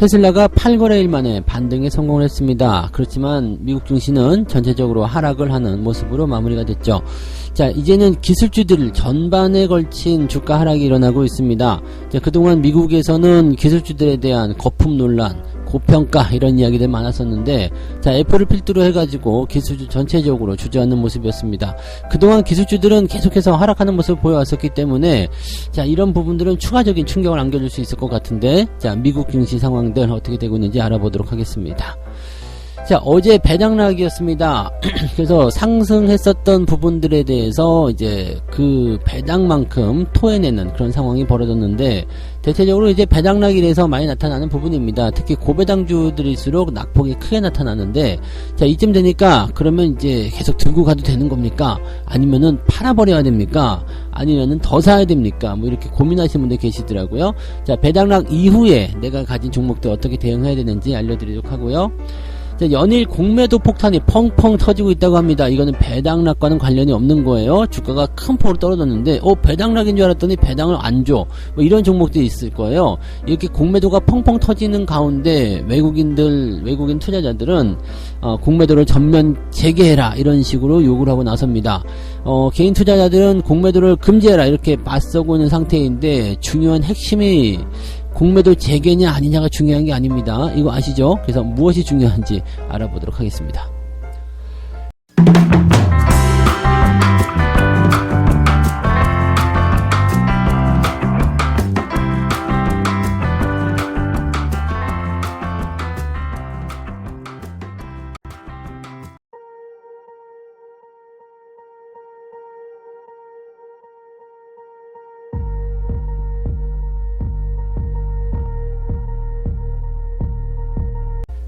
테슬라가 8거래일 만에 반등에 성공을 했습니다. 그렇지만 미국 증시는 전체적으로 하락을 하는 모습으로 마무리가 됐죠. 자, 이제는 기술주들 전반에 걸친 주가 하락이 일어나고 있습니다. 자, 그동안 미국에서는 기술주들에 대한 거품 논란, 고평가 이런 이야기들 많았었는데, 자, 애플을 필두로 해가지고 기술주 전체적으로 주저앉는 모습이었습니다. 그동안 기술주들은 계속해서 하락하는 모습을 보여왔었기 때문에, 자, 이런 부분들은 추가적인 충격을 안겨줄 수 있을 것 같은데, 자, 미국 증시 상황들 어떻게 되고 있는지 알아보도록 하겠습니다. 자, 어제 배당락이었습니다. 그래서 상승했었던 부분들에 대해서 이제 그 배당만큼 토해내는 그런 상황이 벌어졌는데, 대체적으로 이제 배당락이라서 많이 나타나는 부분입니다. 특히 고배당주들일수록 낙폭이 크게 나타나는데, 자, 이쯤 되니까 그러면 이제 계속 들고 가도 되는 겁니까? 아니면은 팔아버려야 됩니까? 아니면은 더 사야 됩니까? 뭐 이렇게 고민하시는 분들 계시더라고요. 자, 배당락 이후에 내가 가진 종목들 어떻게 대응해야 되는지 알려드리도록 하고요. 자, 연일 공매도 폭탄이 펑펑 터지고 있다고 합니다. 이거는 배당락과는 관련이 없는 거예요. 주가가 큰 폭으로 떨어졌는데 배당락인 줄 알았더니 배당을 안 줘. 뭐 이런 종목들이 있을 거예요. 이렇게 공매도가 펑펑 터지는 가운데 외국인 투자자들은 공매도를 전면 재개해라 이런 식으로 요구를 하고 나섭니다. 개인 투자자들은 공매도를 금지해라 이렇게 맞서고 있는 상태인데, 중요한 핵심이 공매도 재개냐 아니냐가 중요한 게 아닙니다. 이거 아시죠? 그래서 무엇이 중요한지 알아보도록 하겠습니다.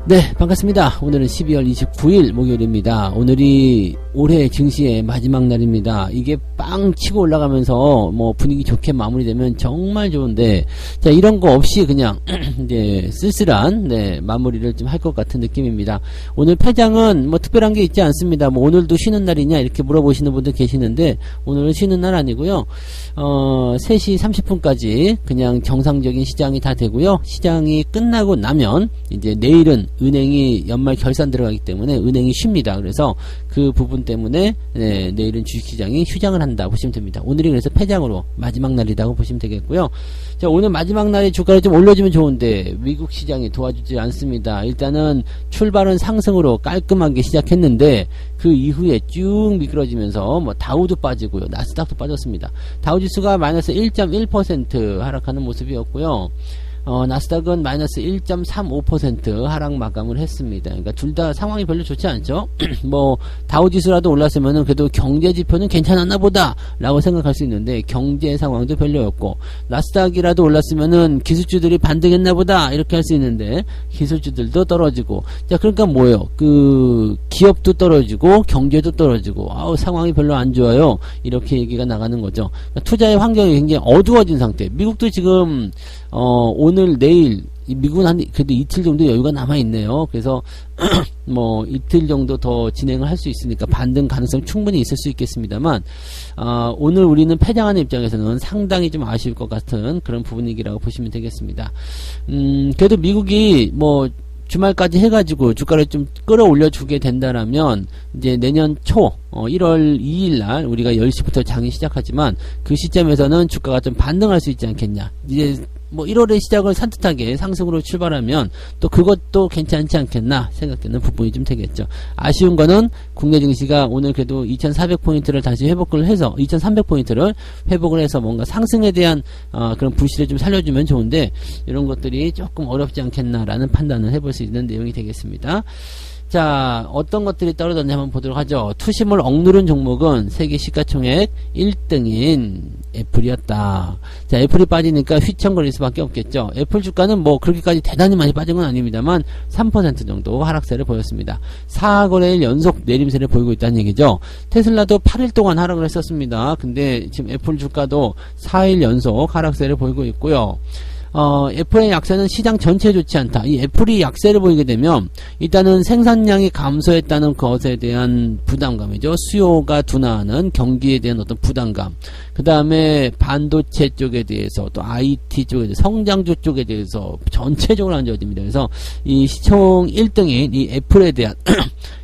네, 반갑습니다. 오늘은 12월 29일 목요일입니다. 오늘이 올해 증시의 마지막 날입니다. 이게 빵 치고 올라가면서 뭐 분위기 좋게 마무리되면 정말 좋은데, 자, 이런 거 없이 그냥 이제 쓸쓸한 마무리를 좀 할 것 같은 느낌입니다. 오늘 폐장은 뭐 특별한 게 있지 않습니다. 뭐 오늘도 쉬는 날이냐 이렇게 물어보시는 분들 계시는데, 오늘은 쉬는 날 아니고요. 3시 30분까지 그냥 정상적인 시장이 다 되고요. 시장이 끝나고 나면 이제 내일은 은행이 연말 결산 들어가기 때문에 은행이 쉽니다. 그래서 그 부분 때문에 내일은 주식시장이 휴장을 한다 보시면 됩니다. 오늘이 그래서 폐장으로 마지막 날이라고 보시면 되겠고요. 자, 오늘 마지막 날에 주가를 좀 올려주면 좋은데 미국 시장이 도와주지 않습니다. 일단은 출발은 상승으로 깔끔하게 시작했는데 그 이후에 쭉 미끄러지면서 뭐 다우도 빠지고요, 나스닥도 빠졌습니다. 다우지수가 마이너스 1.1% 하락하는 모습이었고요. 나스닥은 마이너스 1.35% 하락 마감을 했습니다. 그러니까 둘 다 상황이 별로 좋지 않죠? 뭐, 다우지수라도 올랐으면은 그래도 경제지표는 괜찮았나 보다 라고 생각할 수 있는데, 경제 상황도 별로였고, 나스닥이라도 올랐으면은 기술주들이 반등했나 보다 이렇게 할 수 있는데, 기술주들도 떨어지고, 자, 그러니까 뭐예요? 기업도 떨어지고, 경제도 떨어지고, 상황이 별로 안 좋아요. 이렇게 얘기가 나가는 거죠. 그러니까 투자의 환경이 굉장히 어두워진 상태. 미국도 지금, 오늘, 내일, 미국은 그래도 이틀 정도 여유가 남아있네요. 그래서, 뭐, 이틀 정도 더 진행을 할 수 있으니까 반등 가능성 충분히 있을 수 있겠습니다만, 오늘 우리는 폐장하는 입장에서는 상당히 좀 아쉬울 것 같은 그런 부분이라고 보시면 되겠습니다. 그래도 미국이 뭐, 주말까지 해가지고 주가를 좀 끌어올려 주게 된다라면 이제 내년 초 1월 2일날 우리가 10시부터 장이 시작하지만 그 시점에서는 주가가 좀 반등할 수 있지 않겠냐. 이제 뭐 1월의 시작을 산뜻하게 상승으로 출발하면 또 그것도 괜찮지 않겠나 생각되는 부분이 좀 되겠죠. 아쉬운 거는 국내 증시가 오늘 그래도 2400포인트를 다시 회복을 해서 2300포인트를 회복을 해서 뭔가 상승에 대한 그런 불씨를 좀 살려주면 좋은데, 이런 것들이 조금 어렵지 않겠나라는 판단을 해볼 수 있는 내용이 되겠습니다. 자, 어떤 것들이 떨어졌냐 한번 보도록 하죠. 투심을 억누른 종목은 세계 시가총액 1등인 애플이었다. 자, 애플이 빠지니까 휘청거릴 수밖에 없겠죠. 애플 주가는 뭐 그렇게까지 대단히 많이 빠진 건 아닙니다만 3% 정도 하락세를 보였습니다. 4거래일 연속 내림세를 보이고 있다는 얘기죠. 테슬라도 8일 동안 하락을 했었습니다. 근데 지금 애플 주가도 4일 연속 하락세를 보이고 있고요. 애플의 약세는 시장 전체에 좋지 않다. 이 애플이 약세를 보이게 되면 일단은 생산량이 감소했다는 것에 대한 부담감이죠. 수요가 둔화하는 경기에 대한 어떤 부담감. 그 다음에 반도체 쪽에 대해서 또 IT 쪽에 대해서 성장주 쪽에 대해서 전체적으로 안 좋아집니다. 그래서 이 시총 1등인 이 애플에 대한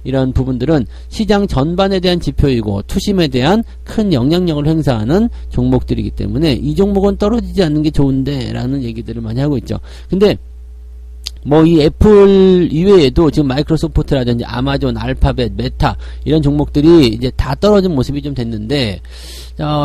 이런 부분들은 시장 전반에 대한 지표이고 투심에 대한 큰 영향력을 행사하는 종목들이기 때문에 이 종목은 떨어지지 않는 게 좋은데 라는 얘기들을 많이 하고 있죠. 근데 뭐 이 애플 이외에도 지금 마이크로소프트라든지 아마존, 알파벳, 메타 이런 종목들이 이제 다 떨어진 모습이 좀 됐는데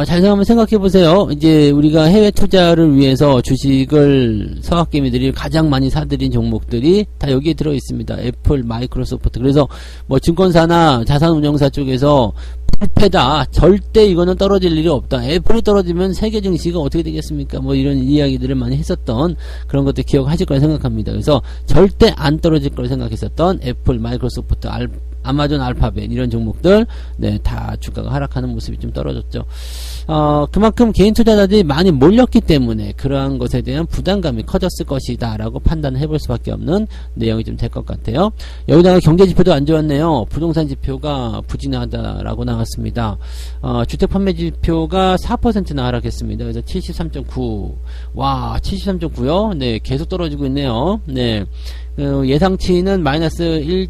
잘 한번 생각해 보세요. 이제 우리가 해외 투자를 위해서 주식을 서학개미들이 가장 많이 사들인 종목들이 다 여기에 들어 있습니다. 애플, 마이크로소프트. 그래서 뭐 증권사나 자산운용사 쪽에서 불패다. 절대 이거는 떨어질 일이 없다. 애플이 떨어지면 세계 증시가 어떻게 되겠습니까? 뭐 이런 이야기들을 많이 했었던 그런 것들 기억하실 거라 생각합니다. 그래서 절대 안 떨어질 거라 생각했었던 애플, 마이크로소프트, 아마존, 알파벳 이런 종목들 다 주가가 하락하는 모습이 좀 떨어졌죠. 그만큼 개인 투자자들이 많이 몰렸기 때문에 그러한 것에 대한 부담감이 커졌을 것이다 라고 판단을 해볼 수밖에 없는 내용이 좀 될 것 같아요. 여기다가 경제지표도 안 좋았네요. 부동산 지표가 부진하다라고 나왔습니다. 주택 판매 지표가 4%나 하락했습니다. 그래서 73.9. 와, 73.9요? 네, 계속 떨어지고 있네요. 네. 예상치는 마이너스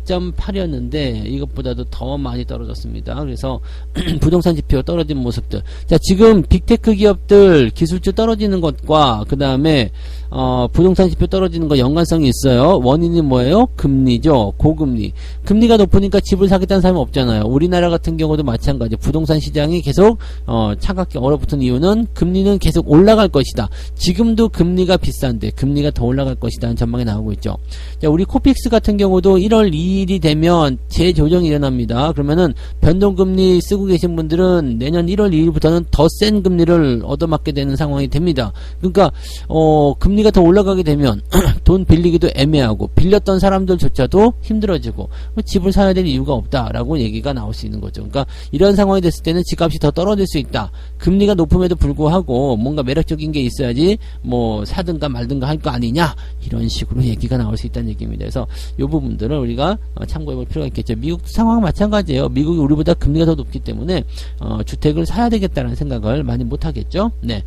1.8이었는데 이것보다도 더 많이 떨어졌습니다. 그래서 부동산 지표 떨어진 모습들. 자, 지금 빅테크 기업들 기술주 떨어지는 것과 그 다음에 부동산 지표 떨어지는 거 연관성이 있어요. 원인이 뭐예요? 금리죠. 고금리. 금리가 높으니까 집을 사겠다는 사람이 없잖아요. 우리나라 같은 경우도 마찬가지. 부동산 시장이 계속 차갑게 얼어붙은 이유는 금리는 계속 올라갈 것이다. 지금도 금리가 비싼데 금리가 더 올라갈 것이다 하는 전망이 나오고 있죠. 자, 우리 코픽스 같은 경우도 1월 2일이 되면 재조정이 일어납니다. 그러면은 변동금리 쓰고 계신 분들은 내년 1월 2일부터는 더 센 금리를 얻어맞게 되는 상황이 됩니다. 그러니까 금리가 더 올라가게 되면 돈 빌리기도 애매하고 빌렸던 사람들조차도 힘들어지고 집을 사야 될 이유가 없다라고 얘기가 나올 수 있는 거죠. 그러니까 이런 상황이 됐을 때는 집값이 더 떨어질 수 있다. 금리가 높음에도 불구하고 뭔가 매력적인 게 있어야지 뭐 사든가 말든가 할 거 아니냐 이런 식으로 얘기가 나올 수 있다는 얘기입니다. 그래서 이 부분들을 우리가 참고해 볼 필요가 있겠죠. 미국 상황은 마찬가지예요. 미국이 우리보다 금리가 더 높기 때문에 주택을 사야 되겠다는 생각을 많이 못 하겠죠. 네.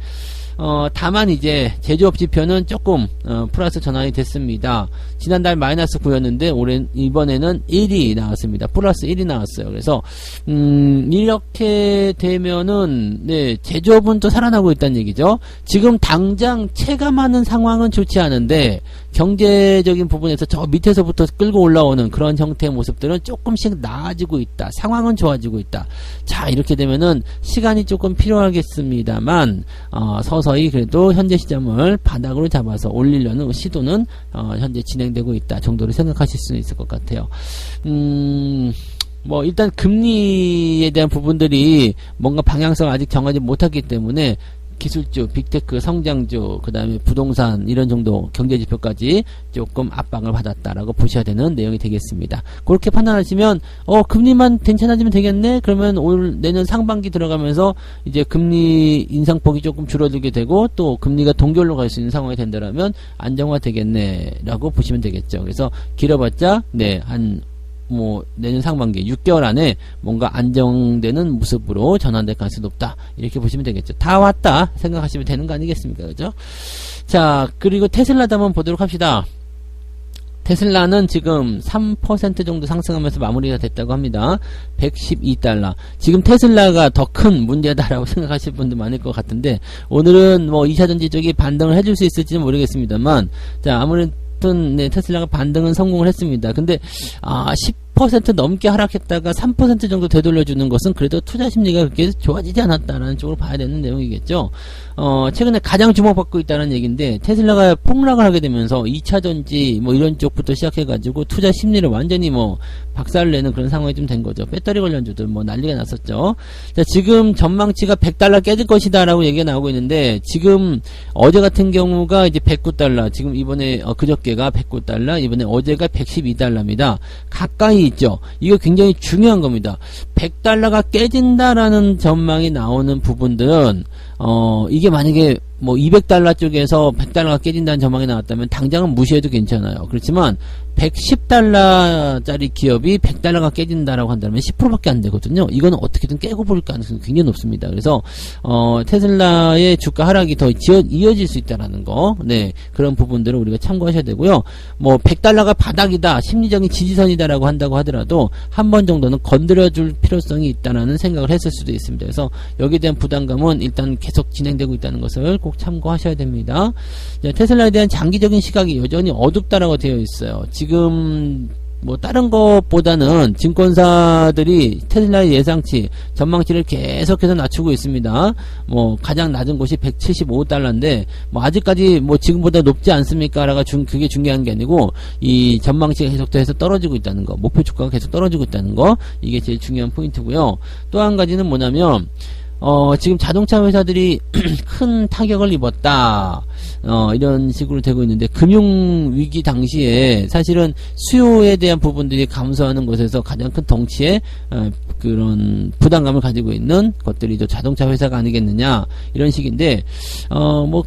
다만 이제 제조업 지표는 조금 플러스 전환이 됐습니다. 지난달 마이너스 9였는데 이번에는 1이 나왔습니다. 플러스 1이 나왔어요. 그래서 이렇게 되면은 제조업은 또 살아나고 있다는 얘기죠. 지금 당장 체감하는 상황은 좋지 않은데 경제적인 부분에서 저 밑에서부터 끌고 올라오는 그런 형태의 모습들은 조금씩 나아지고 있다. 상황은 좋아지고 있다. 자, 이렇게 되면은 시간이 조금 필요하겠습니다만 서서히 그래도 현재 시점을 바닥으로 잡아서 올리려는 시도는 현재 진행되고 있다 정도로 생각하실 수 있을 것 같아요. 뭐 일단 금리에 대한 부분들이 뭔가 방향성을 아직 정하지 못했기 때문에 기술주, 빅테크, 성장주, 그 다음에 부동산 이런 정도 경제지표까지 조금 압박을 받았다라고 보셔야 되는 내용이 되겠습니다. 그렇게 판단하시면 금리만 괜찮아지면 되겠네? 그러면 내년 상반기 들어가면서 이제 금리 인상폭이 조금 줄어들게 되고 또 금리가 동결로 갈 수 있는 상황이 된다면 안정화 되겠네 라고 보시면 되겠죠. 그래서 길어봤자 내년 상반기 6개월 안에 뭔가 안정되는 모습으로 전환될 가능성이 높다. 이렇게 보시면 되겠죠. 다 왔다 생각하시면 되는 거 아니겠습니까? 그죠? 자, 그리고 테슬라도 한번 보도록 합시다. 테슬라는 지금 3% 정도 상승하면서 마무리가 됐다고 합니다. 112달러. 지금 테슬라가 더 큰 문제다라고 생각하실 분도 많을 것 같은데 오늘은 뭐 2차전지 쪽이 반등을 해줄 수 있을지는 모르겠습니다만 자, 아무래도 테슬라가 반등은 성공을 했습니다. 근데 10% 넘게 하락했다가 3% 정도 되돌려주는 것은 그래도 투자 심리가 그렇게 좋아지지 않았다라는 쪽으로 봐야 되는 내용이겠죠. 최근에 가장 주목받고 있다는 얘기인데 테슬라가 폭락을 하게 되면서 2차전지 뭐 이런 쪽부터 시작해가지고 투자 심리를 완전히 뭐 박살을 내는 그런 상황이 좀 된 거죠. 배터리 관련주들 뭐 난리가 났었죠. 자, 지금 전망치가 100달러 깨질 것이다 라고 얘기가 나오고 있는데 지금 어제 같은 경우가 이제 109달러 지금 이번에 그저께가 109달러 이번에 어제가 112달러입니다. 가까이 있죠. 이거 굉장히 중요한 겁니다. 100달러가 깨진다라는 전망이 나오는 부분들은 이게 만약에 뭐 200달러 쪽에서 100달러가 깨진다는 전망이 나왔다면 당장은 무시해도 괜찮아요. 그렇지만 110달러짜리 기업이 100달러가 깨진다라고 한다면 10%밖에 안 되거든요. 이거는 어떻게든 깨고 볼 가능성이 굉장히 높습니다. 그래서 테슬라의 주가 하락이 더 이어질 수 있다라는 거, 네, 그런 부분들을 우리가 참고하셔야 되고요. 뭐 100달러가 바닥이다, 심리적인 지지선이다라고 한다고 하더라도 한 번 정도는 건드려줄 필요성이 있다라는 생각을 했을 수도 있습니다. 그래서 여기에 대한 부담감은 일단 계속 진행되고 있다는 것을 꼭 참고하셔야 됩니다. 테슬라에 대한 장기적인 시각이 여전히 어둡다라고 되어 있어요. 지금 뭐 다른 것보다는 증권사들이 테슬라의 예상치, 전망치를 계속해서 낮추고 있습니다. 뭐 가장 낮은 곳이 175달러인데 뭐 아직까지 뭐 지금보다 높지 않습니까라가 그게 중요한 게 아니고 이 전망치가 계속해서 떨어지고 있다는 거, 목표 주가가 계속 떨어지고 있다는 거, 이게 제일 중요한 포인트고요. 또 한 가지는 뭐냐면 지금 자동차 회사들이 큰 타격을 입었다. 이런 식으로 되고 있는데, 금융위기 당시에 사실은 수요에 대한 부분들이 감소하는 것에서 가장 큰 덩치의 그런 부담감을 가지고 있는 것들이 자동차 회사가 아니겠느냐, 이런 식인데, 뭐,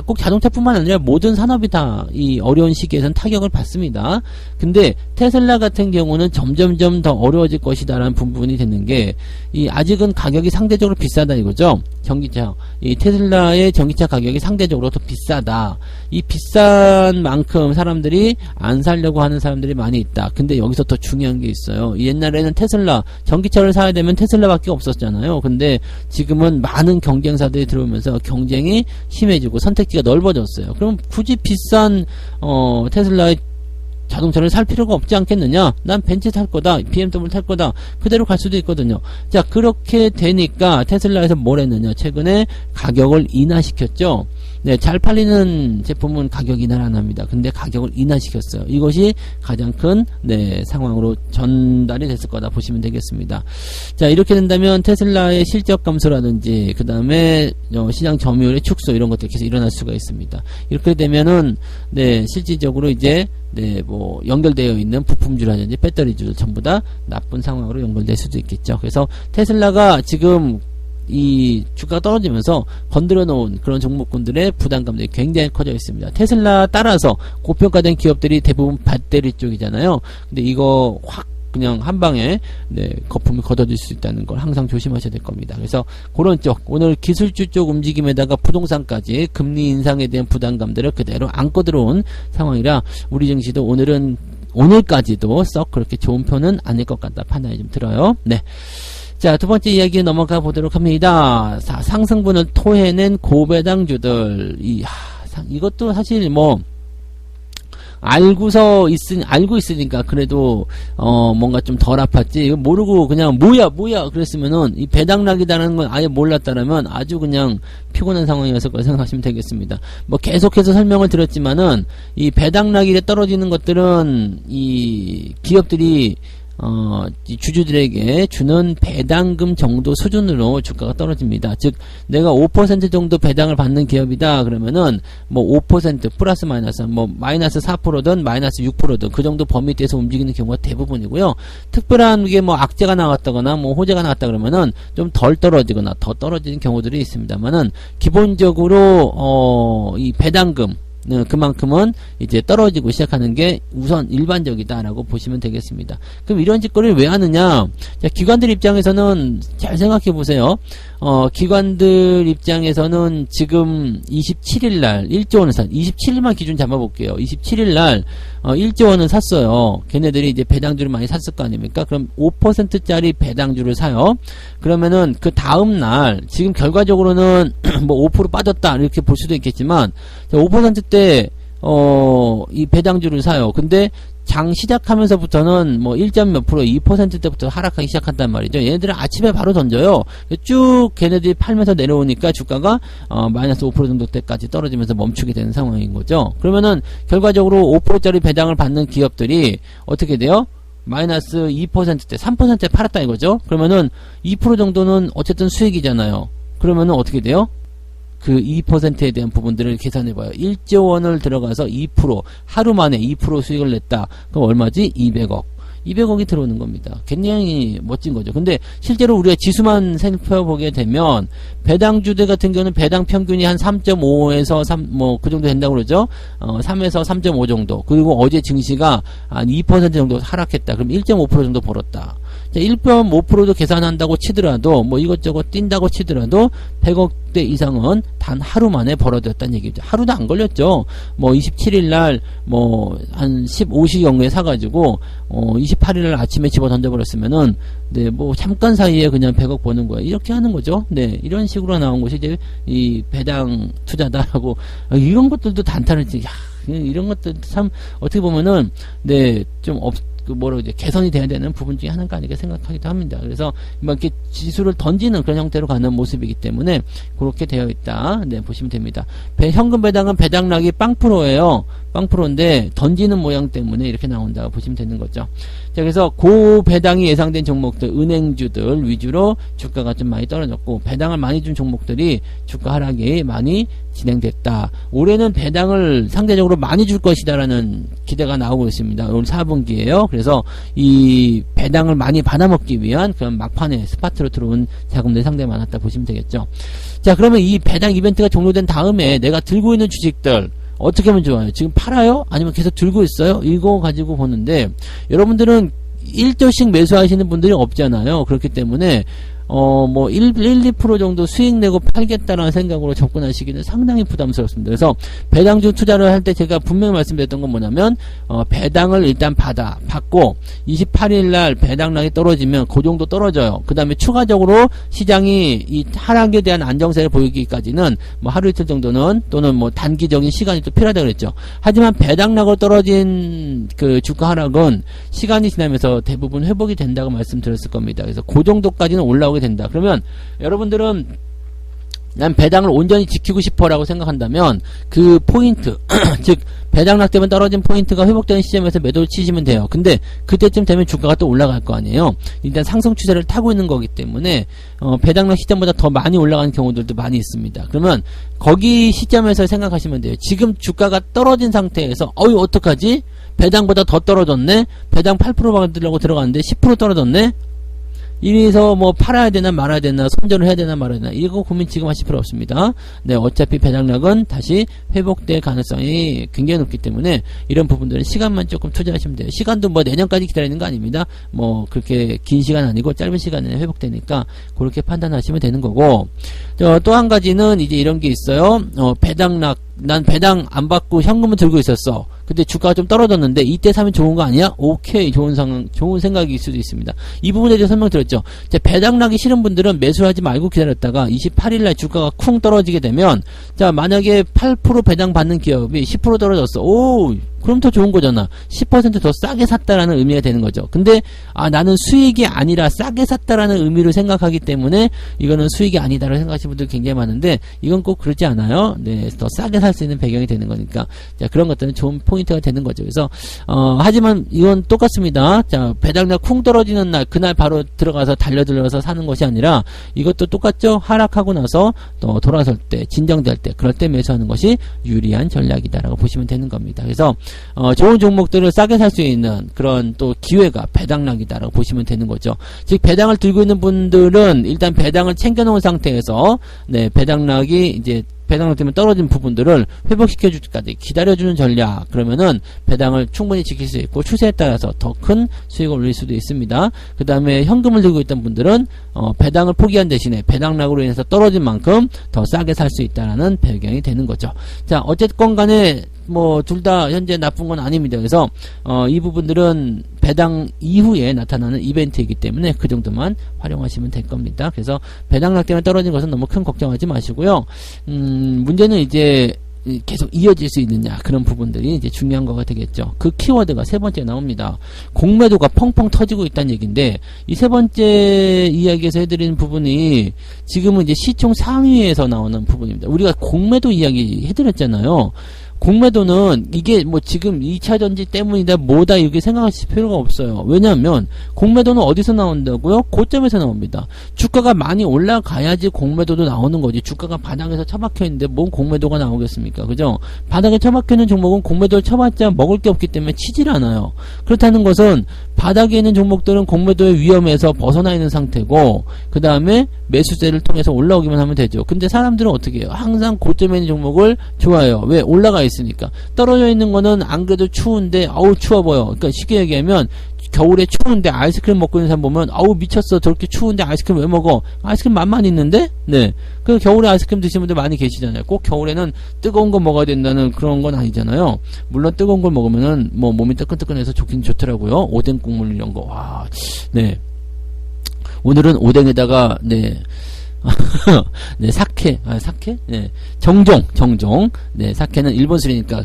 꼭 자동차뿐만 아니라 모든 산업이 다 이 어려운 시기에선 타격을 받습니다. 근데 테슬라 같은 경우는 점점점 더 어려워질 것이다라는 부분이 되는 게, 아직은 가격이 상대적으로 비싸다 이거죠. 전기차, 이 테슬라의 전기차 가격이 상대적으로 더 비싸다. 이 비싼 만큼 사람들이 안 사려고 하는 사람들이 많이 있다. 근데 여기서 더 중요한 게 있어요. 옛날에는 테슬라, 전기차를 사야 되면 테슬라밖에 없었잖아요. 근데 지금은 많은 경쟁사들이 들어오면서 경쟁이 심해지고 선택지가 넓어졌어요. 그럼 굳이 비싼 테슬라의 자동차를 살 필요가 없지 않겠느냐? 난 벤츠 탈 거다, BMW 탈 거다, 그대로 갈 수도 있거든요. 자, 그렇게 되니까 테슬라에서 뭘 했느냐? 최근에 가격을 인하시켰죠. 네, 잘 팔리는 제품은 가격 인하를 안 합니다. 근데 가격을 인하시켰어요. 이것이 가장 큰, 네, 상황으로 전달이 됐을 거다 보시면 되겠습니다. 자, 이렇게 된다면 테슬라의 실적 감소라든지, 그 다음에 시장 점유율의 축소, 이런 것들이 계속 일어날 수가 있습니다. 이렇게 되면은, 네, 실질적으로 이제, 네, 뭐, 연결되어 있는 부품주라든지 배터리주도 전부 다 나쁜 상황으로 연결될 수도 있겠죠. 그래서 테슬라가 지금 이 주가가 떨어지면서 건드려 놓은 그런 종목군들의 부담감들이 굉장히 커져 있습니다. 테슬라 따라서 고평가된 기업들이 대부분 배터리 쪽이잖아요. 근데 이거 확 그냥 한 방에, 네, 거품이 걷어질 수 있다는 걸 항상 조심하셔야 될 겁니다. 그래서 그런 쪽, 오늘 기술주 쪽 움직임에다가 부동산까지 금리 인상에 대한 부담감들을 그대로 안고 들어온 상황이라 우리 증시도 오늘까지도 썩 그렇게 좋은 편은 아닐 것 같다 판단이 좀 들어요. 네. 자, 두 번째 이야기에 넘어가 보도록 합니다. 상승분을 토해낸 고배당주들. 이것도 사실 뭐, 알고 있으니까 그래도 뭔가 좀 덜 아팠지. 이거 모르고 그냥 뭐야 그랬으면은 이 배당락이라는 건 아예 몰랐다라면 아주 그냥 피곤한 상황이었을 거라 생각하시면 되겠습니다. 뭐 계속해서 설명을 드렸지만은 이 배당락이 떨어지는 것들은 이 기업들이 이 주주들에게 주는 배당금 정도 수준으로 주가가 떨어집니다. 즉, 내가 5% 정도 배당을 받는 기업이다, 그러면은, 뭐 5% 플러스 마이너스, 뭐 마이너스 4%든 마이너스 6%든 그 정도 범위 내에서 움직이는 경우가 대부분이고요. 특별한 게 뭐 악재가 나왔다거나 뭐 호재가 나왔다 그러면은 좀 덜 떨어지거나 더 떨어지는 경우들이 있습니다만은, 기본적으로, 이 배당금, 그만큼은 이제 떨어지고 시작하는 게 우선 일반적이다라고 보시면 되겠습니다. 그럼 이런 짓거리를 왜 하느냐? 자, 기관들 입장에서는 잘 생각해 보세요. 기관들 입장에서는 지금 27일날 1조 원을 27일만 기준 잡아볼게요. 27일날 1조 원을 샀어요. 걔네들이 이제 배당주를 많이 샀을 거 아닙니까? 그럼 5%짜리 배당주를 사요. 그러면은 그 다음날 지금 결과적으로는 뭐 5% 빠졌다 이렇게 볼 수도 있겠지만 5%대 이 배당주를 사요. 근데 장 시작하면서부터는 뭐 1점 몇 프로, 2%대부터 하락하기 시작한단 말이죠. 얘네들은 아침에 바로 던져요. 쭉 걔네들이 팔면서 내려오니까 주가가 마이너스 5% 정도 때까지 떨어지면서 멈추게 되는 상황인 거죠. 그러면은 결과적으로 5%짜리 배당을 받는 기업들이 어떻게 돼요? 마이너스 2%대, 3%대 팔았다 이거죠. 그러면은 2% 정도는 어쨌든 수익이잖아요. 그러면은 어떻게 돼요? 그 2%에 대한 부분들을 계산해봐요. 1조 원을 들어가서 2%, 하루 만에 2% 수익을 냈다. 그럼 얼마지? 200억. 200억이 들어오는 겁니다. 굉장히 멋진 거죠. 근데 실제로 우리가 지수만 살펴보게 되면 배당주들 같은 경우는 배당 평균이 한 3.5에서 3, 뭐 그 정도 된다고 그러죠. 3에서 3.5 정도. 그리고 어제 증시가 한 2% 정도 하락했다. 그럼 1.5% 정도 벌었다. 1.5%도 계산한다고 치더라도 뭐 이것저것 뛴다고 치더라도 100억대 이상은 단 하루 만에 벌어졌다는 얘기죠. 하루도 안 걸렸죠. 뭐 27일날 뭐 한 15시경에 사가지고 28일날 아침에 집어 던져버렸으면은 네 뭐 잠깐 사이에 그냥 100억 버는 거야. 이렇게 하는 거죠. 네 이런 식으로 나온 것이 이제 이 배당 투자다라고 이런 것들도 단타를 이런 것들 참 어떻게 보면은 네 좀 이제 개선이 돼야 되는 부분 중에 하나가 아닐까 생각하기도 합니다. 그래서 이렇게 지수를 던지는 그런 형태로 가는 모습이기 때문에 그렇게 되어 있다. 네, 보시면 됩니다. 현금 배당은 배당락이 0%예요. 0%인데 던지는 모양 때문에 이렇게 나온다고 보시면 되는 거죠. 자, 그래서 고배당이 예상된 종목들, 은행주들 위주로 주가가 좀 많이 떨어졌고 배당을 많이 준 종목들이 주가 하락이 많이 진행됐다. 올해는 배당을 상대적으로 많이 줄 것이다라는 기대가 나오고 있습니다. 올 4분기에요. 그래서 이 배당을 많이 받아먹기 위한 그런 막판에 스파트로 들어온 자금들이 상당히 많았다 보시면 되겠죠. 자, 그러면 이 배당 이벤트가 종료된 다음에 내가 들고 있는 주식들 어떻게 하면 좋아요? 지금 팔아요? 아니면 계속 들고 있어요? 이거 가지고 보는데 여러분들은 1조씩 매수하시는 분들이 없잖아요. 그렇기 때문에 뭐 1, 2% 정도 수익 내고 팔겠다라는 생각으로 접근하시기는 상당히 부담스럽습니다. 그래서 배당주 투자를 할 때 제가 분명히 말씀드렸던 건 뭐냐면 배당을 일단 받고 28일날 배당량이 떨어지면 그 정도 떨어져요. 그 다음에 추가적으로 시장이 이 하락에 대한 안정세를 보이기까지는 뭐 하루 이틀 정도는 또는 뭐 단기적인 시간이 또 필요하다고 그랬죠. 하지만 배당락으로 떨어진 그 주가 하락은 시간이 지나면서 대부분 회복이 된다고 말씀드렸을 겁니다. 그래서 그 정도까지는 올라오게 된다. 그러면 여러분들은 난 배당을 온전히 지키고 싶어라고 생각한다면 그 포인트 즉 배당락 때문에 떨어진 포인트가 회복되는 시점에서 매도를 치시면 돼요. 근데 그때쯤 되면 주가가 또 올라갈 거 아니에요. 일단 상승 추세를 타고 있는 거기 때문에 배당락 시점보다 더 많이 올라가는 경우들도 많이 있습니다. 그러면 거기 시점에서 생각하시면 돼요. 지금 주가가 떨어진 상태에서 어떡하지? 배당보다 더 떨어졌네? 배당 8% 받으려고 들어갔는데 10% 떨어졌네? 이래서 뭐 팔아야 되나 말아야 되나 손절을 해야 되나 말아야 되나 이거 고민 지금 하실 필요 없습니다. 네, 어차피 배당락은 다시 회복될 가능성이 굉장히 높기 때문에 이런 부분들은 시간만 조금 투자하시면 돼요. 시간도 뭐 내년까지 기다리는 거 아닙니다. 뭐 그렇게 긴 시간 아니고 짧은 시간에 회복되니까 그렇게 판단하시면 되는 거고, 또 한 가지는 이제 이런 게 있어요. 배당락, 난 배당 안 받고 현금을 들고 있었어. 근데 주가가 좀 떨어졌는데 이때 사면 좋은 거 아니야? 오케이, 좋은 생각일 수도 있습니다. 이 부분에 대해서 설명드렸죠. 배당락이 싫은 분들은 매수하지 말고 기다렸다가 28일날 주가가 쿵 떨어지게 되면, 자, 만약에 8% 배당 받는 기업이 10% 떨어졌어. 오, 그럼 더 좋은 거잖아. 10% 더 싸게 샀다라는 의미가 되는 거죠. 근데 나는 수익이 아니라 싸게 샀다라는 의미로 생각하기 때문에 이거는 수익이 아니다라고 생각하시는 분들 굉장히 많은데 이건 꼭 그렇지 않아요. 네, 더 싸게 살 수 있는 배경이 되는 거니까. 자, 그런 것들은 좋은 포인트가 되는 거죠. 그래서 하지만 이건 똑같습니다. 자, 배당락 쿵 떨어지는 날 그날 바로 들어가서 달려들어서 사는 것이 아니라 이것도 똑같죠. 하락하고 나서 또 돌아설 때, 진정될 때, 그럴 때 매수하는 것이 유리한 전략이다라고 보시면 되는 겁니다. 그래서 좋은 종목들을 싸게 살 수 있는 그런 또 기회가 배당락이다라고 보시면 되는 거죠. 즉 배당을 들고 있는 분들은 일단 배당을 챙겨놓은 상태에서 네, 배당락이 이제 배당락 때문에 떨어진 부분들을 회복시켜 주기까지 기다려주는 전략, 그러면은 배당을 충분히 지킬 수 있고 추세에 따라서 더 큰 수익을 올릴 수도 있습니다. 그 다음에 현금을 들고 있던 분들은 배당을 포기한 대신에 배당락으로 인해서 떨어진 만큼 더 싸게 살 수 있다라는 배경이 되는 거죠. 자, 어쨌건 간에 뭐 둘 다 현재 나쁜 건 아닙니다. 그래서 이 부분들은 배당 이후에 나타나는 이벤트이기 때문에 그 정도만 활용하시면 될 겁니다. 그래서 배당락 때문에 떨어진 것은 너무 큰 걱정하지 마시고요. 문제는 이제 계속 이어질 수 있느냐, 그런 부분들이 이제 중요한 거가 되겠죠. 그 키워드가 세 번째 나옵니다. 공매도가 펑펑 터지고 있다는 얘기인데, 이 세 번째 이야기에서 해드리는 부분이 지금은 이제 시총 상위에서 나오는 부분입니다. 우리가 공매도 이야기 해드렸잖아요. 공매도는 이게 뭐 지금 2차 전지 때문이다 뭐다 이렇게 생각하실 필요가 없어요. 왜냐하면 공매도는 어디서 나온다고요? 고점에서 나옵니다. 주가가 많이 올라가야지 공매도도 나오는 거지. 주가가 바닥에서 처박혀 있는데 뭔 공매도가 나오겠습니까? 그죠? 바닥에 처박혀 있는 종목은 공매도를 쳐봤자 먹을 게 없기 때문에 치질 않아요. 그렇다는 것은 바닥에 있는 종목들은 공매도의 위험에서 벗어나 있는 상태고, 그 다음에 매수세를 통해서 올라오기만 하면 되죠. 근데 사람들은 어떻게 해요? 항상 고점에 있는 종목을 좋아해요. 왜? 올라가 있으니까. 떨어져 있는 거는 안 그래도 추운데 아우 추워 보여. 그러니까 쉽게 얘기하면 겨울에 추운데 아이스크림 먹고 있는 사람 보면 아우 미쳤어, 저렇게 추운데 아이스크림 왜 먹어? 아이스크림 맛만 있는데? 네. 그 겨울에 아이스크림 드시는 분들 많이 계시잖아요. 꼭 겨울에는 뜨거운 거 먹어야 된다는 그런 건 아니잖아요. 물론 뜨거운 걸 먹으면은 뭐 몸이 뜨끈뜨끈해서 좋긴 좋더라고요. 오뎅 국물 이런 거. 와. 네. 오늘은 오뎅에다가 네. 네, 사케. 네. 정종. 네, 사케는 일본 술이니까.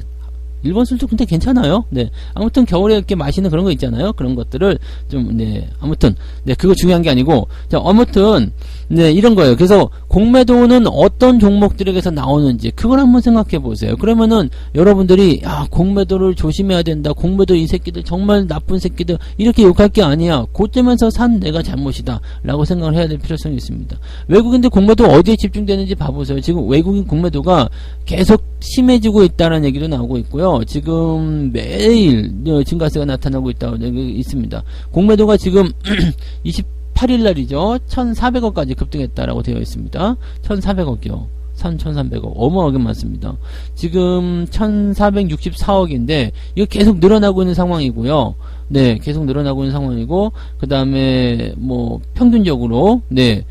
일본 술도 근데 괜찮아요. 네. 아무튼 겨울에 이렇게 마시는 그런 거 있잖아요. 그런 것들을 좀, 네. 아무튼, 네. 그거 중요한 게 아니고. 자, 아무튼, 네. 이런 거예요. 그래서 공매도는 어떤 종목들에게서 나오는지, 그걸 한번 생각해 보세요. 그러면은 여러분들이, 아, 공매도를 조심해야 된다. 공매도 이 새끼들 정말 나쁜 새끼들. 이렇게 욕할 게 아니야. 고점에서 산 내가 잘못이다. 라고 생각을 해야 될 필요성이 있습니다. 외국인들 공매도 어디에 집중되는지 봐보세요. 지금 외국인 공매도가 계속 심해지고 있다는 얘기도 나오고 있고요. 지금 매일 증가세가 나타나고 있다고 얘기 있습니다. 공매도가 지금 28일 날이죠. 1,400억까지 급등했다라고 되어 있습니다. 1,400억이요. 3,300억. 어마어마하게 많습니다. 지금 1,464억인데 이거 계속 늘어나고 있는 상황이고요. 네, 계속 늘어나고 있는 상황이고, 그 다음에 뭐 평균적으로 네.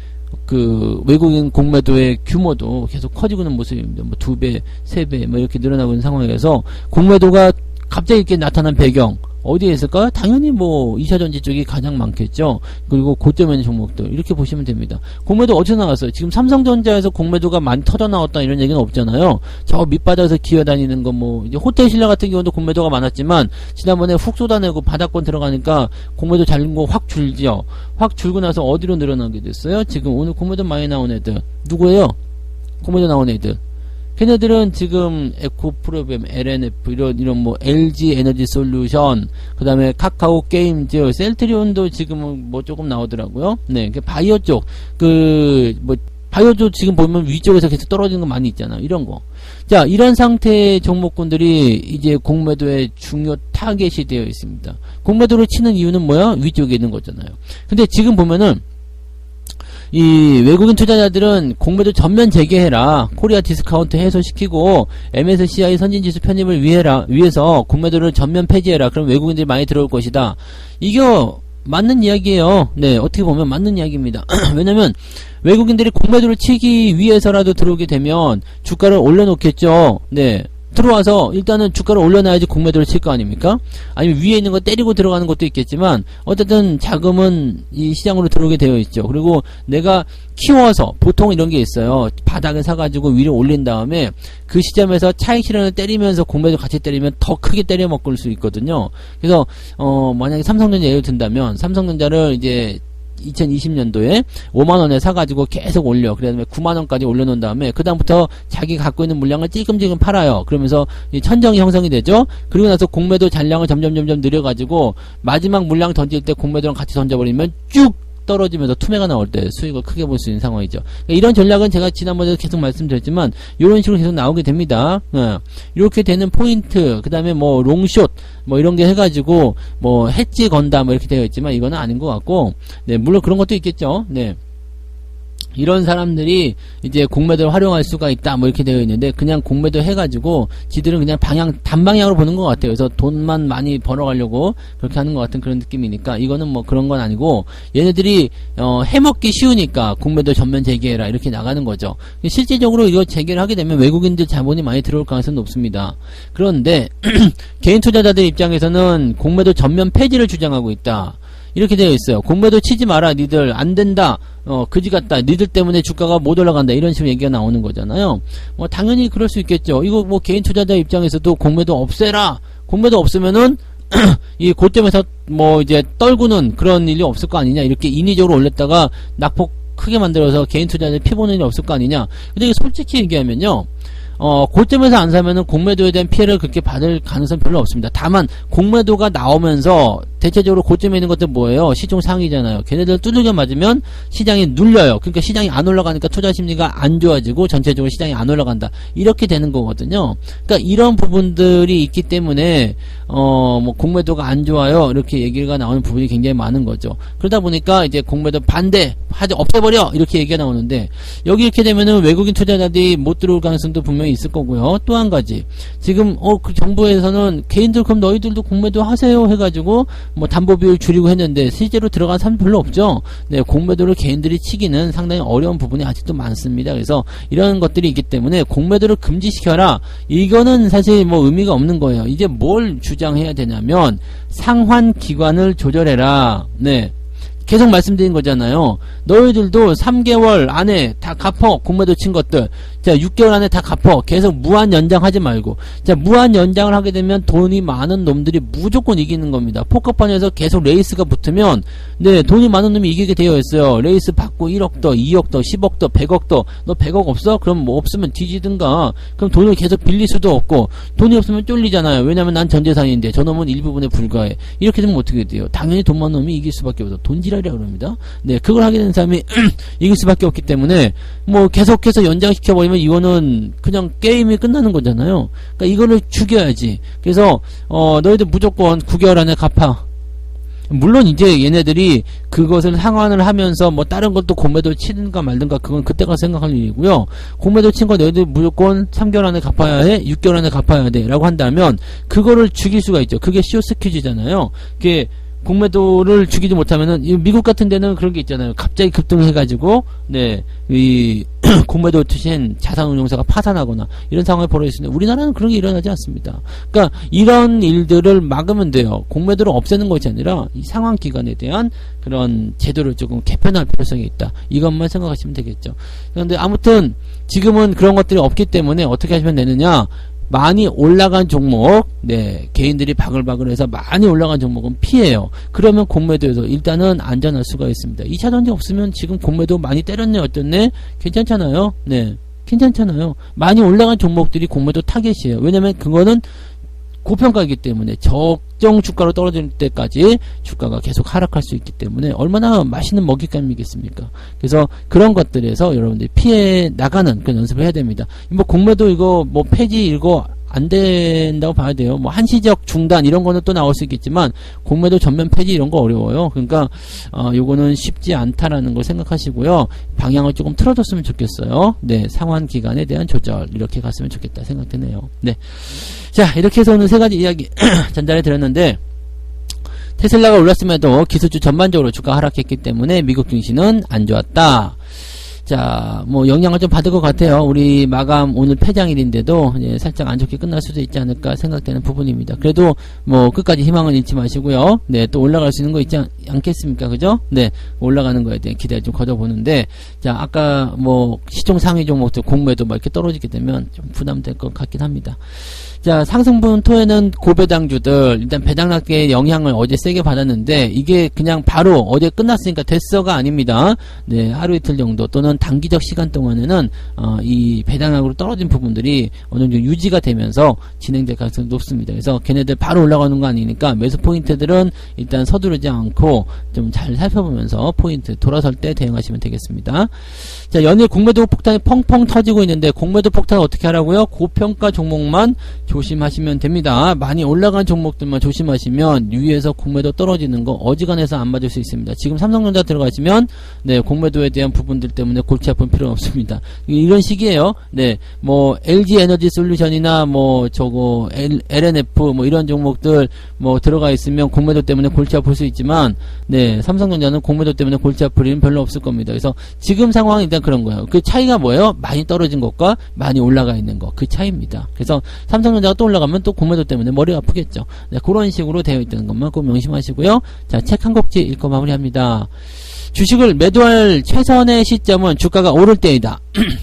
그 외국인 공매도의 규모도 계속 커지고 있는 모습입니다. 뭐 2배, 3배 뭐 이렇게 늘어나고 있는 상황에서 공매도가 갑자기 이렇게 나타난 배경 어디에 있을까요? 당연히 뭐 2차전지 쪽이 가장 많겠죠. 그리고 고점에 있는 종목들 이렇게 보시면 됩니다. 공매도 어디서 나왔어요? 지금 삼성전자에서 공매도가 많이 터져 나왔다 이런 얘기는 없잖아요. 저 밑바닥에서 기어다니는 거 뭐 이제 호텔신라 같은 경우도 공매도가 많았지만 지난번에 훅 쏟아내고 바닥권 들어가니까 공매도 잘린 거 확 줄죠. 확 줄고 나서 어디로 늘어나게 됐어요? 지금 오늘 공매도 많이 나온 애들 누구예요? 공매도 나온 애들. 걔네들은 지금 에코프로그램, LNF 이런 뭐 LG 에너지 솔루션, 그 다음에 카카오 게임즈, 셀트리온도 지금은 뭐 조금 나오더라고요. 네, 바이오 쪽 바이오 쪽 지금 보면 위쪽에서 계속 떨어지는 거 많이 있잖아요. 이런 거. 자, 이런 상태의 종목군들이 이제 공매도의 중요 타겟이 되어 있습니다. 공매도를 치는 이유는 뭐야? 위쪽에 있는 거잖아요. 근데 지금 보면은 이 외국인 투자자들은 공매도 전면 재개해라. 코리아 디스카운트 해소시키고 MSCI 선진지수 편입을 위해서 공매도를 전면 폐지해라. 그럼 외국인들이 많이 들어올 것이다. 이거 맞는 이야기예요. 네, 어떻게 보면 맞는 이야기입니다. 왜냐면 외국인들이 공매도를 치기 위해서라도 들어오게 되면 주가를 올려놓겠죠. 네. 들어와서 일단은 주가를 올려놔야지 공매도를 칠 거 아닙니까? 아니면 위에 있는 거 때리고 들어가는 것도 있겠지만 어쨌든 자금은 이 시장으로 들어오게 되어 있죠. 그리고 내가 키워서 보통 이런 게 있어요. 바닥에 사가지고 위로 올린 다음에 그 시점에서 차익 실현을 때리면서 공매도 같이 때리면 더 크게 때려 먹을 수 있거든요. 그래서 만약에 삼성전자 예를 든다면 삼성전자를 이제 2020년도에 5만원에 사가지고 계속 올려. 그 다음에 9만원까지 올려놓은 다음에 그 다음부터 자기 갖고 있는 물량을 찔끔찔끔 팔아요. 그러면서 이 천정이 형성이 되죠. 그리고 나서 공매도 잔량을 점점 늘려가지고 마지막 물량 던질 때 공매도랑 같이 던져버리면 쭉 떨어지면서 투매가 나올 때 수익을 크게 볼 수 있는 상황이죠. 그러니까 이런 전략은 제가 지난번에도 계속 말씀드렸지만 이런 식으로 계속 나오게 됩니다. 이렇게 되는 포인트, 그 다음에 뭐 롱숏 뭐 이런 게 해가지고 뭐 해지 건다 뭐 이렇게 되어 있지만 이거는 아닌 것 같고, 네, 물론 그런 것도 있겠죠. 네. 이런 사람들이 이제 공매도를 활용할 수가 있다 뭐 이렇게 되어 있는데 그냥 공매도 해가지고 지들은 그냥 단방향으로 보는 것 같아요. 그래서 돈만 많이 벌어가려고 그렇게 하는 것 같은 그런 느낌이니까 이거는 뭐 그런 건 아니고 얘네들이 해먹기 쉬우니까 공매도 전면 재개해라 이렇게 나가는 거죠. 실질적으로 이거 재개를 하게 되면 외국인들 자본이 많이 들어올 가능성은 높습니다. 그런데 개인 투자자들 입장에서는 공매도 전면 폐지를 주장하고 있다. 이렇게 되어 있어요. 공매도 치지 마라, 니들. 안 된다. 그지 같다. 니들 때문에 주가가 못 올라간다. 이런 식으로 얘기가 나오는 거잖아요. 뭐, 당연히 그럴 수 있겠죠. 이거 뭐, 개인 투자자 입장에서도 공매도 없애라. 공매도 없으면은, 이 고점에서 뭐, 이제 떨구는 그런 일이 없을 거 아니냐. 이렇게 인위적으로 올렸다가 낙폭 크게 만들어서 개인 투자자 피보는 일이 없을 거 아니냐. 근데 이게 솔직히 얘기하면요. 고점에서 안 사면은 공매도에 대한 피해를 그렇게 받을 가능성이 별로 없습니다. 다만 공매도가 나오면서 대체적으로 고점에 있는 것들 뭐예요? 시중 상위잖아요. 걔네들 두들겨 맞으면 시장이 눌려요. 그러니까 시장이 안 올라가니까 투자 심리가 안 좋아지고 전체적으로 시장이 안 올라간다. 이렇게 되는 거거든요. 그러니까 이런 부분들이 있기 때문에 뭐 공매도가 안 좋아요. 이렇게 얘기가 나오는 부분이 굉장히 많은 거죠. 그러다 보니까 이제 공매도 반대, 하지 없애버려 이렇게 얘기가 나오는데 여기 이렇게 되면은 외국인 투자자들이 못 들어올 가능성도 분명히 있을 거고요. 또 한 가지 지금 그 정부에서는 개인들 그럼 너희들도 공매도 하세요 해가지고 뭐 담보 비율 줄이고 했는데 실제로 들어간 사람 별로 없죠. 네, 공매도를 개인들이 치기는 상당히 어려운 부분이 아직도 많습니다. 그래서 이런 것들이 있기 때문에 공매도를 금지시켜라. 이거는 사실 뭐 의미가 없는 거예요. 이제 뭘 주장해야 되냐면 상환 기간을 조절해라. 네. 계속 말씀드린 거잖아요. 너희들도 3개월 안에 다 갚어. 공매도 친 것들. 자, 6개월 안에 다 갚어. 계속 무한 연장하지 말고. 자, 무한 연장을 하게 되면 돈이 많은 놈들이 무조건 이기는 겁니다. 포커판에서 계속 레이스가 붙으면, 네, 돈이 많은 놈이 이기게 되어 있어요. 레이스 받고 1억 더, 2억 더, 10억 더, 100억 더. 너 100억 없어? 그럼 뭐 없으면 뒤지든가. 그럼 돈을 계속 빌릴 수도 없고, 돈이 없으면 쫄리잖아요. 왜냐면 난 전재산인데, 저놈은 일부분에 불과해. 이렇게 되면 어떻게 돼요? 당연히 돈 많은 놈이 이길 수밖에 없어. 돈지랄이라고 그럽니다. 네, 그걸 하게 되는 사람이 이길 수밖에 없기 때문에, 뭐 계속해서 연장시켜버리면 이거는 그냥 게임이 끝나는 거잖아요. 그러니까 이거를 죽여야지. 그래서 너희들 무조건 9개월 안에 갚아. 물론 이제 얘네들이 그것을 상환을 하면서 뭐 다른 것도 공매도 치든가 말든가 그건 그때가 생각할 일이고요. 공매도 친 거 너희들 무조건 3개월 안에 갚아야 해, 6개월 안에 갚아야 돼 라고 한다면 그거를 죽일 수가 있죠. 그게 쇼스퀴즈잖아요. 그게 공매도를 죽이지 못하면은 미국 같은 데는 그런 게 있잖아요. 갑자기 급등해가지고 네, 이 공매도 투신 자산운용사가 파산하거나 이런 상황이 벌어졌는데 우리나라는 그런 게 일어나지 않습니다. 그러니까 이런 일들을 막으면 돼요. 공매도를 없애는 것이 아니라 이 상환 기간에 대한 그런 제도를 조금 개편할 필요성이 있다. 이것만 생각하시면 되겠죠. 그런데 아무튼 지금은 그런 것들이 없기 때문에 어떻게 하시면 되느냐? 많이 올라간 종목, 네, 개인들이 바글바글해서 많이 올라간 종목은 피해요. 그러면 공매도에서 일단은 안전할 수가 있습니다. 2차 전지 없으면 지금 공매도 많이 때렸네, 어땠네? 괜찮잖아요? 네, 괜찮잖아요. 많이 올라간 종목들이 공매도 타겟이에요. 왜냐면 그거는 고평가이기 때문에 적정 주가로 떨어질 때까지 주가가 계속 하락할 수 있기 때문에 얼마나 맛있는 먹잇감이겠습니까? 그래서 그런 것들에서 여러분들이 피해 나가는 그런 연습을 해야 됩니다. 뭐 공매도 이거 뭐 폐지 이거 안 된다고 봐야 돼요. 뭐 한시적 중단 이런 거는 또 나올 수 있겠지만 공매도 전면 폐지 이런 거 어려워요. 그러니까 요거는 쉽지 않다라는 걸 생각하시고요. 방향을 조금 틀어줬으면 좋겠어요. 네, 상환 기간에 대한 조절 이렇게 갔으면 좋겠다 생각되네요. 네, 자 이렇게 해서 오늘 세 가지 이야기 전달해 드렸는데 테슬라가 올랐음에도 기술주 전반적으로 주가 하락했기 때문에 미국 증시는 안 좋았다. 자, 뭐 영향을 좀 받을 것 같아요. 우리 마감 오늘 폐장일인데도 살짝 안 좋게 끝날 수도 있지 않을까 생각되는 부분입니다. 그래도 뭐 끝까지 희망을 잃지 마시고요. 네, 또 올라갈 수 있는 거 있지 않겠습니까? 그죠? 네, 올라가는 거에 대한 기대를 좀 가져보는데, 자, 아까 뭐 시총 상위 종목들 공매도 막 이렇게 떨어지게 되면 좀 부담될 것 같긴 합니다. 자, 상승분 토에는 고배당주들 일단 배당 낙계의 영향을 어제 세게 받았는데 이게 그냥 바로 어제 끝났으니까 됐어가 아닙니다. 네, 하루 이틀 정도 또는 단기적 시간 동안에는 이 배당락으로 떨어진 부분들이 어느 정도 유지가 되면서 진행될 가능성이 높습니다. 그래서 걔네들 바로 올라가는 거 아니니까 매수 포인트들은 일단 서두르지 않고 좀 잘 살펴보면서 포인트 돌아설 때 대응하시면 되겠습니다. 자, 연일 공매도 폭탄이 펑펑 터지고 있는데 공매도 폭탄 어떻게 하라고요? 고평가 종목만 조심하시면 됩니다. 많이 올라간 종목들만 조심하시면 위에서 공매도 떨어지는 거 어지간해서 안 맞을 수 있습니다. 지금 삼성전자 들어가시면 네, 공매도에 대한 부분들 때문에 골치 아픈 필요는 없습니다. 이런 식이에요. 네, 뭐 LG 에너지 솔루션이나 뭐 저거 LNF 뭐 이런 종목들 뭐 들어가 있으면 공매도 때문에 골치 아플 수 있지만 네, 삼성전자는 공매도 때문에 골치 아플 일은 별로 없을 겁니다. 그래서 지금 상황은 일단 그런 거예요. 그 차이가 뭐예요? 많이 떨어진 것과 많이 올라가 있는 것, 그 차이입니다. 그래서 삼성전자가 또 올라가면 또 공매도 때문에 머리가 아프겠죠. 네, 그런 식으로 되어 있다는 것만 꼭 명심하시고요. 자, 책 한 곡지 읽고 마무리합니다. 주식을 매도할 최선의 시점은 주가가 오를 때이다.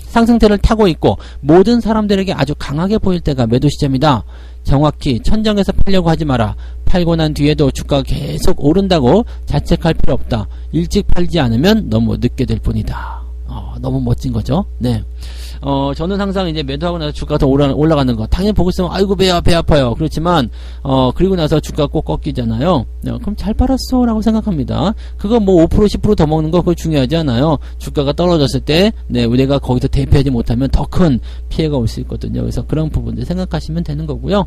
상승세를 타고 있고 모든 사람들에게 아주 강하게 보일 때가 매도 시점이다. 정확히 천정에서 팔려고 하지 마라. 팔고 난 뒤에도 주가가 계속 오른다고 자책할 필요 없다. 일찍 팔지 않으면 너무 늦게 될 뿐이다. 너무 멋진 거죠. 네. 저는 항상 이제 매도하고 나서 주가가 더 올라가는 거. 당연히 보고 있으면, 아이고, 배 아파요. 그렇지만, 그리고 나서 주가가 꼭 꺾이잖아요. 네, 그럼 잘 팔았어. 라고 생각합니다. 그거 뭐 5%, 10% 더 먹는 거, 그거 중요하지 않아요. 주가가 떨어졌을 때, 네, 우리가 거기서 대피하지 못하면 더 큰 피해가 올 수 있거든요. 그래서 그런 부분들 생각하시면 되는 거고요.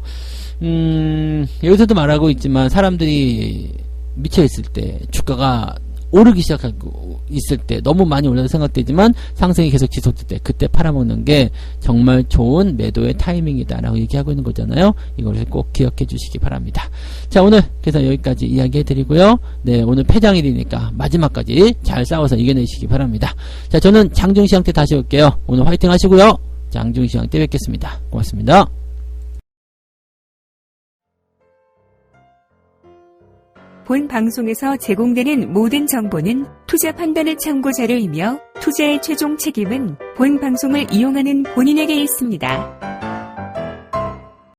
여기서도 말하고 있지만, 사람들이 미쳐있을 때, 주가가 오르기 시작하고 있을 때 너무 많이 올라서 생각되지만 상승이 계속 지속될 때 그때 팔아먹는 게 정말 좋은 매도의 타이밍이다 라고 얘기하고 있는 거잖아요. 이걸 꼭 기억해 주시기 바랍니다. 자, 오늘 그래서 여기까지 이야기해 드리고요. 네, 오늘 패장일이니까 마지막까지 잘 싸워서 이겨내시기 바랍니다. 자, 저는 장중시장 때 다시 올게요. 오늘 화이팅 하시고요. 장중시장 때 뵙겠습니다. 고맙습니다. 본 방송에서 제공되는 모든 정보는 투자 판단의 참고 자료이며 투자의 최종 책임은 본 방송을 이용하는 본인에게 있습니다.